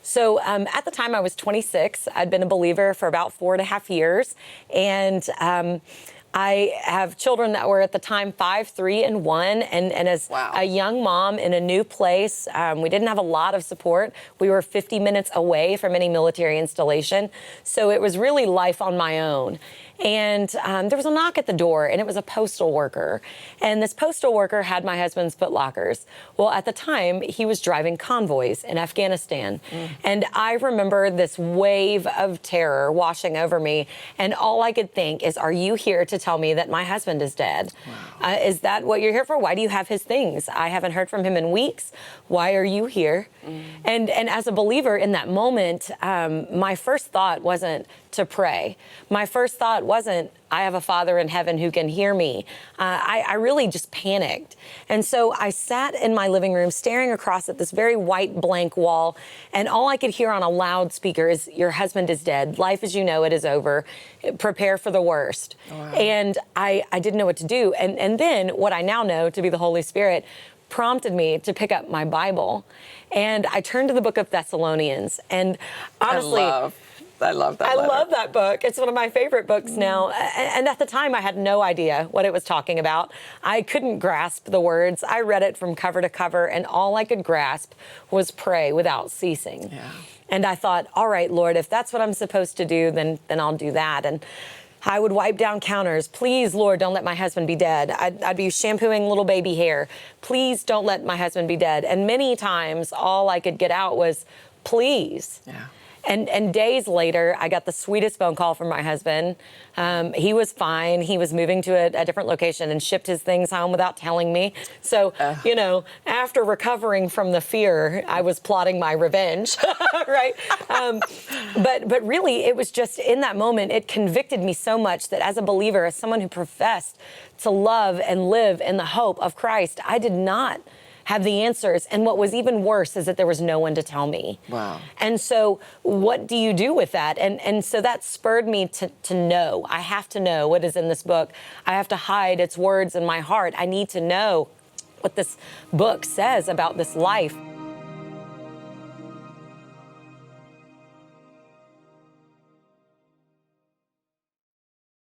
So at the time I was 26. I'd been a believer for about 4.5 years. And I have children that were at the time 5, 3, and 1. And as a young mom in a new place, we didn't have a lot of support. We were 50 minutes away from any military installation. So it was really life on my own. And there was a knock at the door, and it was a postal worker. And this postal worker had my husband's Foot Lockers. Well, at the time, he was driving convoys in Afghanistan. And I remember this wave of terror washing over me. And all I could think is, are you here to tell me that my husband is dead? Is that what you're here for? Why do you have his things? I haven't heard from him in weeks. Why are you here? And as a believer in that moment, my first thought wasn't to pray. My first thought wasn't, I have a Father in heaven who can hear me. I really just panicked. And so I sat in my living room staring across at this very white blank wall, and all I could hear on a loudspeaker is, your husband is dead. Life as you know it is over. Prepare for the worst. And I didn't know what to do. And then what I now know to be the Holy Spirit prompted me to pick up my Bible. And I turned to the book of Thessalonians. And honestly, I love that letter. I love that book. It's one of my favorite books now. And at the time, I had no idea what it was talking about. I couldn't grasp the words. I read it from cover to cover, and all I could grasp was pray without ceasing. And I thought, all right, Lord, if that's what I'm supposed to do, then I'll do that. And I would wipe down counters. Please, Lord, don't let my husband be dead. I'd be shampooing little baby hair. Please don't let my husband be dead. And many times, all I could get out was, please. And days later, I got the sweetest phone call from my husband. He was fine. He was moving to a different location and shipped his things home without telling me. So, you know, after recovering from the fear, I was plotting my revenge, right? But really, it was just in that moment, it convicted me so much that as a believer, as someone who professed to love and live in the hope of Christ, I did not have the answers. And what was even worse is that there was no one to tell me. And so what do you do with that? And so that spurred me to know. I have to know what is in this book. I have to hide its words in my heart. I need to know what this book says about this life.